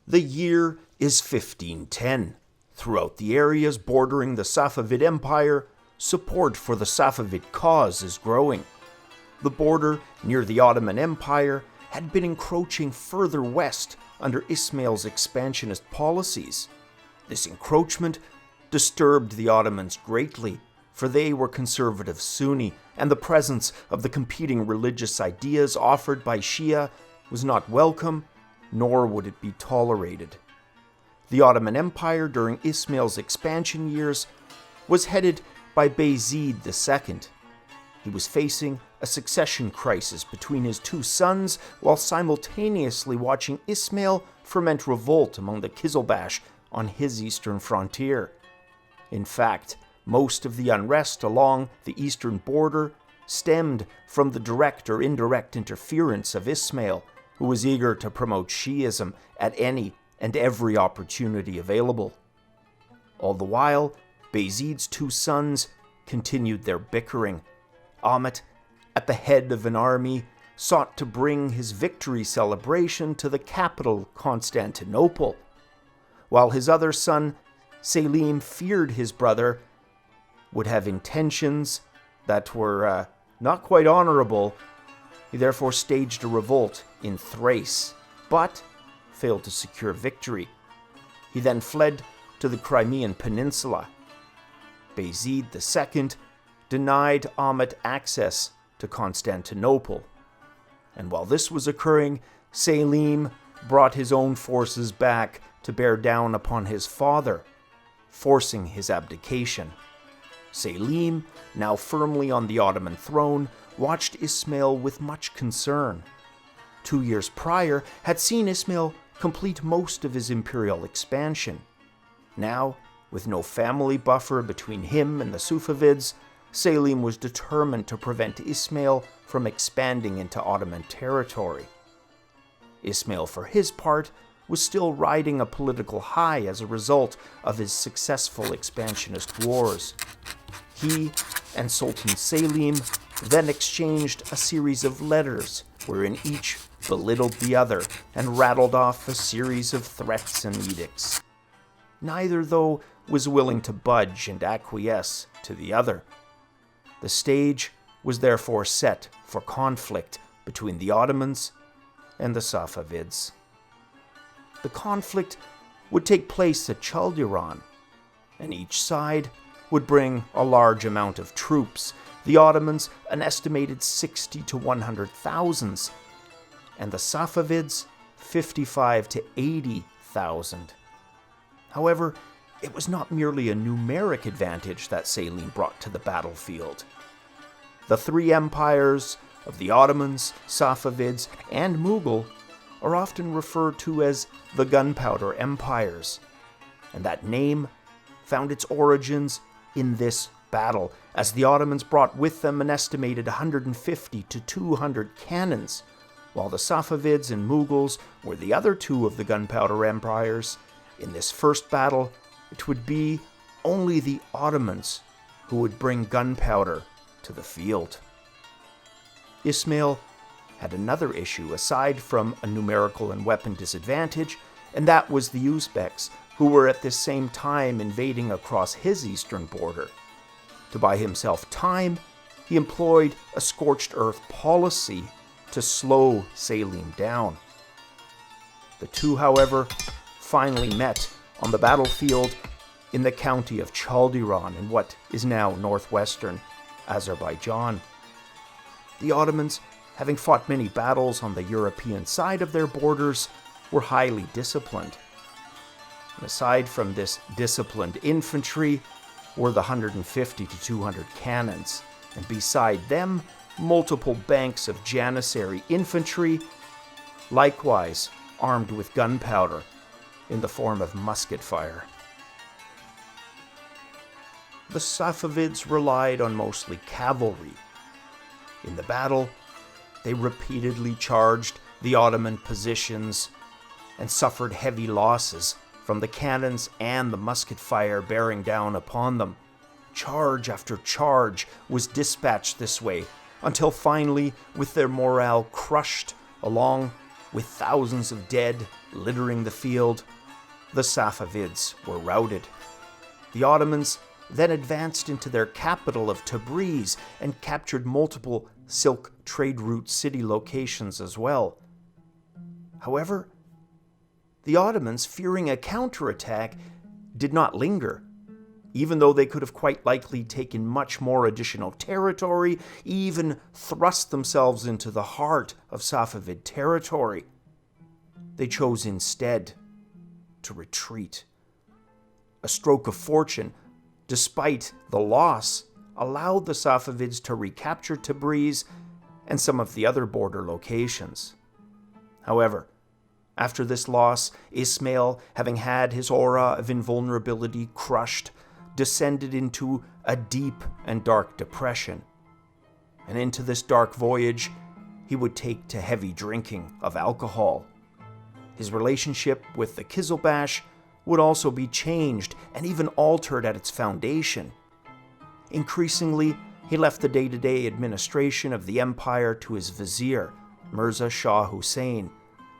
The year is 1510. Throughout the areas bordering the Safavid Empire, support for the Safavid cause is growing. The border near the Ottoman Empire had been encroaching further west under Ismail's expansionist policies. This encroachment disturbed the Ottomans greatly, for they were conservative Sunni, and the presence of the competing religious ideas offered by Shia was not welcome, nor would it be tolerated. The Ottoman Empire during Ismail's expansion years was headed by Bayezid II. He was facing a succession crisis between his two sons while simultaneously watching Ismail ferment revolt among the Kizilbash on his eastern frontier. In fact, most of the unrest along the eastern border stemmed from the direct or indirect interference of Ismail, who was eager to promote Shi'ism at any and every opportunity available. All the while, Bayezid's two sons continued their bickering. Ahmet, at the head of an army, sought to bring his victory celebration to the capital, Constantinople, while his other son, Selim, feared his brother would have intentions that were not quite honorable. He therefore staged a revolt in Thrace, but failed to secure victory. He then fled to the Crimean Peninsula. Bayezid II denied Ahmet access to Constantinople, and while this was occurring, Selim brought his own forces back to bear down upon his father, forcing his abdication. Selim, now firmly on the Ottoman throne, watched Ismail with much concern. 2 years prior had seen Ismail complete most of his imperial expansion. Now, with no family buffer between him and the Safavids, Selim was determined to prevent Ismail from expanding into Ottoman territory. Ismail, for his part, was still riding a political high as a result of his successful expansionist wars. He and Sultan Selim then exchanged a series of letters wherein each belittled the other and rattled off a series of threats and edicts. Neither, though, was willing to budge and acquiesce to the other. The stage was therefore set for conflict between the Ottomans and the Safavids. The conflict would take place at Chaldiran, and each side would bring a large amount of troops, the Ottomans an estimated 60 to 100,000, and the Safavids 55 to 80,000. However, it was not merely a numeric advantage that Selim brought to the battlefield. The three empires of the Ottomans, Safavids, and Mughal are often referred to as the Gunpowder Empires, and that name found its origins in this battle, as the Ottomans brought with them an estimated 150 to 200 cannons, while the Safavids and Mughals were the other two of the Gunpowder Empires. In this first battle, it would be only the Ottomans who would bring gunpowder to the field. Ismail had another issue aside from a numerical and weapon disadvantage, and that was the Uzbeks, who were at this same time invading across his eastern border. To buy himself time, he employed a scorched earth policy to slow Selim down. The two, however, finally met on the battlefield in the county of Chaldiran in what is now northwestern Azerbaijan. The Ottomans, having fought many battles on the European side of their borders, were highly disciplined. And aside from this disciplined infantry were the 150 to 200 cannons, and beside them, multiple banks of Janissary infantry, likewise armed with gunpowder in the form of musket fire. The Safavids relied on mostly cavalry. In the battle, they repeatedly charged the Ottoman positions and suffered heavy losses from the cannons and the musket fire bearing down upon them. Charge after charge was dispatched this way, until finally, with their morale crushed along with thousands of dead littering the field, the Safavids were routed. The Ottomans then advanced into their capital of Tabriz and captured multiple silk trade route city locations as well. However, the Ottomans, fearing a counterattack, did not linger. Even though they could have quite likely taken much more additional territory, even thrust themselves into the heart of Safavid territory, they chose instead to retreat. A stroke of fortune, despite the loss, allowed the Safavids to recapture Tabriz and some of the other border locations. However, after this loss, Ismail, having had his aura of invulnerability crushed, descended into a deep and dark depression. And into this dark voyage, he would take to heavy drinking of alcohol. His relationship with the Kizilbash would also be changed and even altered at its foundation. Increasingly, he left the day-to-day administration of the empire to his vizier, Mirza Shah Hussein,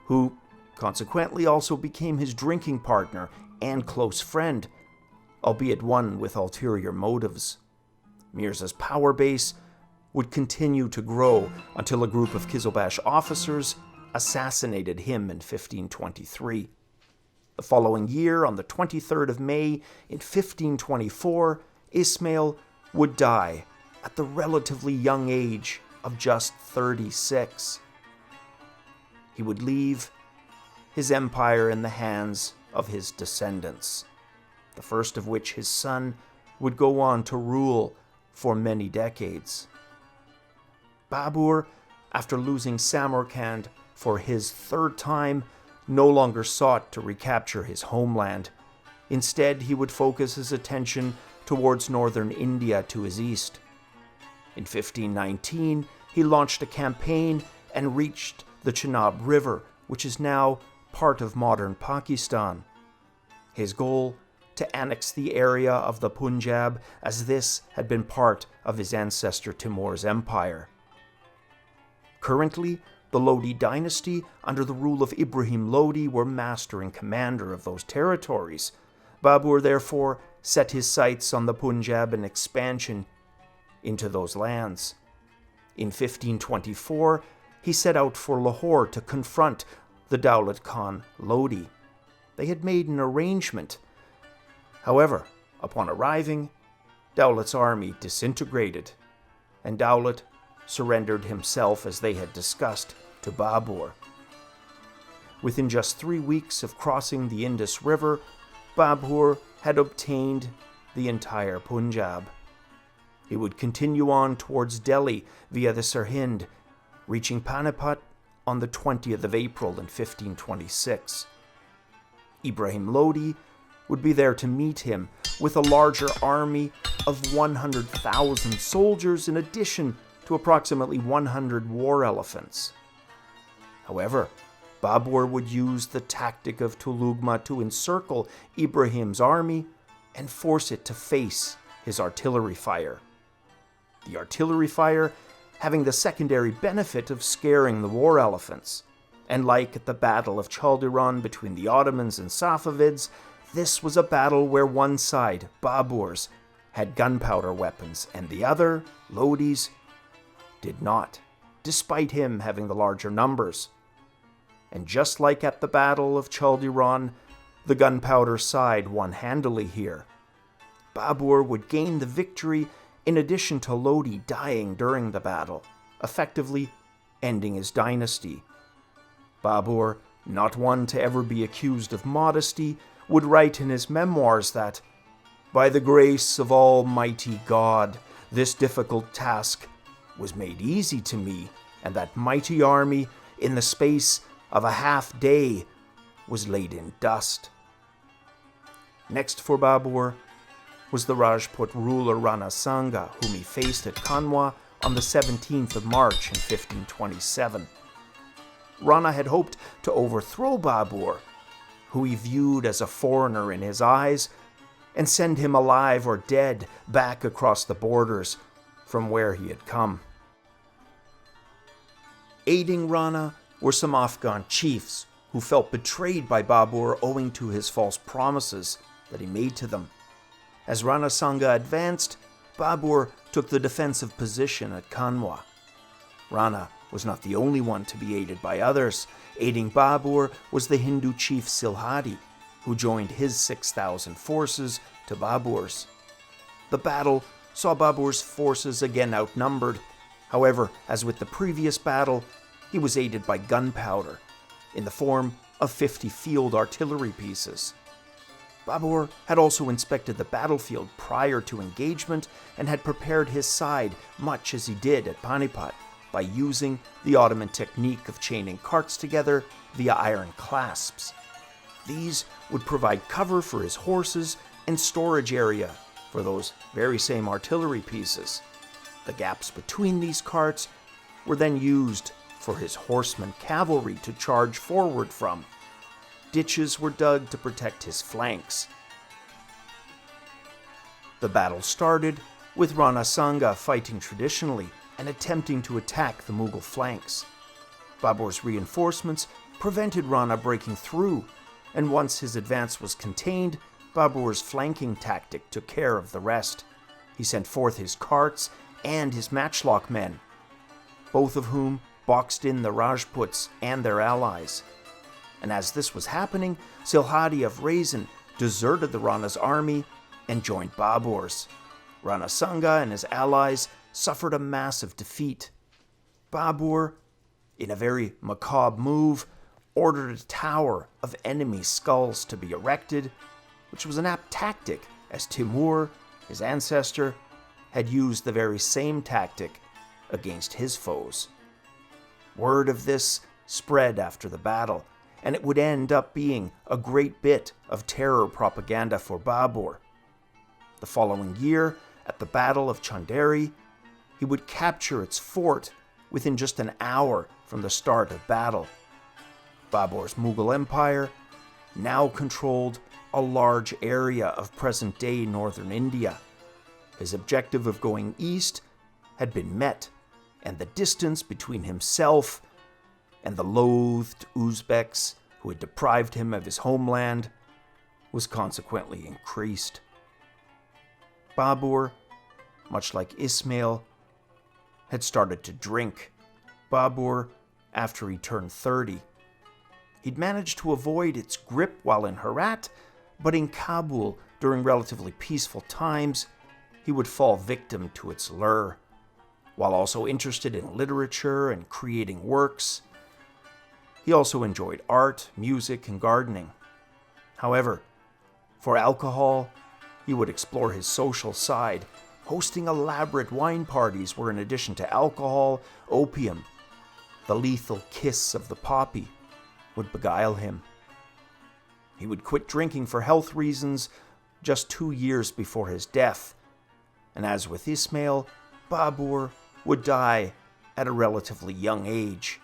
who consequently also became his drinking partner and close friend, albeit one with ulterior motives. Mirza's power base would continue to grow until a group of Kizilbash officers assassinated him in 1523. The following year, on the 23rd of May in 1524, Ismail would die at the relatively young age of just 36. He would leave his empire in the hands of his descendants, the first of which, his son, would go on to rule for many decades. Babur, after losing Samarkand for his third time, no longer sought to recapture his homeland. Instead, he would focus his attention towards northern India to his east. In 1519, he launched a campaign and reached the Chenab River, which is now part of modern Pakistan. His goal, to annex the area of the Punjab, as this had been part of his ancestor Timur's empire. Currently, the Lodi dynasty, under the rule of Ibrahim Lodi, were master and commander of those territories. Babur therefore set his sights on the Punjab and expansion into those lands. In 1524, he set out for Lahore to confront the Daulat Khan Lodi. They had made an arrangement. However, upon arriving, Daulat's army disintegrated, and Daulat surrendered himself, as they had discussed, to Babur. Within just 3 weeks of crossing the Indus River, Babur had obtained the entire Punjab. He would continue on towards Delhi via the Sirhind, reaching Panipat on the 20th of April in 1526. Ibrahim Lodi would be there to meet him with a larger army of 100,000 soldiers in addition to approximately 100 war elephants. However, Babur would use the tactic of Tulugma to encircle Ibrahim's army and force it to face his artillery fire. The artillery fire having the secondary benefit of scaring the war elephants. And like at the Battle of Chaldiran between the Ottomans and Safavids, this was a battle where one side, Babur's, had gunpowder weapons and the other, Lodi's, did not, despite him having the larger numbers. And just like at the Battle of Chaldiran, the gunpowder side won handily here. Babur would gain the victory in addition to Lodi dying during the battle, effectively ending his dynasty. Babur, not one to ever be accused of modesty, would write in his memoirs that, "By the grace of Almighty God, this difficult task was made easy to me, and that mighty army, in the space of a half day, was laid in dust." Next for Babur was the Rajput ruler Rana Sanga, whom he faced at Kanwa on the 17th of March in 1527. Rana had hoped to overthrow Babur, who he viewed as a foreigner in his eyes, and send him alive or dead back across the borders from where he had come. Aiding Rana were some Afghan chiefs who felt betrayed by Babur owing to his false promises that he made to them. As Rana Sanga advanced, Babur took the defensive position at Kanwa. Rana was not the only one to be aided by others. Aiding Babur was the Hindu chief Silhadi, who joined his 6,000 forces to Babur's. The battle saw Babur's forces again outnumbered. However, as with the previous battle, he was aided by gunpowder, in the form of 50 field artillery pieces. Babur had also inspected the battlefield prior to engagement and had prepared his side much as he did at Panipat by using the Ottoman technique of chaining carts together via iron clasps. These would provide cover for his horses and storage area for those very same artillery pieces. The gaps between these carts were then used for his horsemen cavalry to charge forward from. Ditches were dug to protect his flanks. The battle started with Rana Sanga fighting traditionally and attempting to attack the Mughal flanks. Babur's reinforcements prevented Rana breaking through, and once his advance was contained, Babur's flanking tactic took care of the rest. He sent forth his carts and his matchlock men, both of whom boxed in the Rajputs and their allies. And as this was happening, Silhadi of Raisin deserted the Rana's army and joined Babur's. Rana Sanga and his allies suffered a massive defeat. Babur, in a very macabre move, ordered a tower of enemy skulls to be erected, which was an apt tactic, as Timur, his ancestor, had used the very same tactic against his foes. Word of this spread after the battle, and it would end up being a great bit of terror propaganda for Babur. The following year, at the Battle of Chanderi, he would capture its fort within just an hour from the start of battle. Babur's Mughal Empire now controlled a large area of present-day northern India. His objective of going east had been met, and the distance between himself and the loathed Uzbeks who had deprived him of his homeland was consequently increased. Babur, much like Ismail, had started to drink. Babur, after he turned 30, he'd managed to avoid its grip while in Herat, but in Kabul, during relatively peaceful times, he would fall victim to its lure. While also interested in literature and creating works, he also enjoyed art, music, and gardening. However, for alcohol, he would explore his social side, hosting elaborate wine parties where, in addition to alcohol, opium, the lethal kiss of the poppy, would beguile him. He would quit drinking for health reasons just 2 years before his death, and as with Ismail, Babur would die at a relatively young age.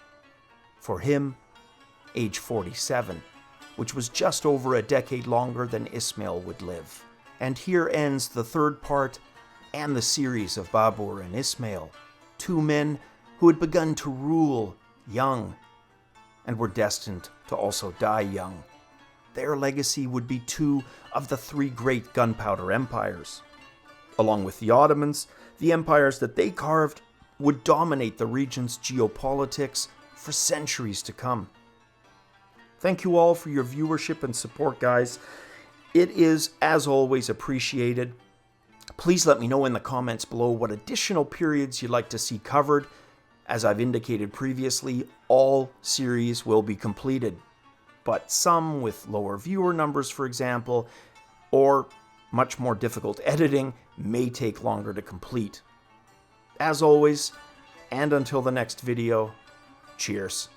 For him, age 47, which was just over a decade longer than Ismail would live. And here ends the third part and the series of Babur and Ismail, two men who had begun to rule young and were destined to also die young. Their legacy would be two of the three great gunpowder empires. Along with the Ottomans, the empires that they carved would dominate the region's geopolitics for centuries to come. Thank you all for your viewership and support, guys. It is, as always, appreciated. Please let me know in the comments below what additional periods you'd like to see covered. As I've indicated previously, all series will be completed, but some with lower viewer numbers, for example, or much more difficult editing, may take longer to complete. As always, and until the next video, cheers.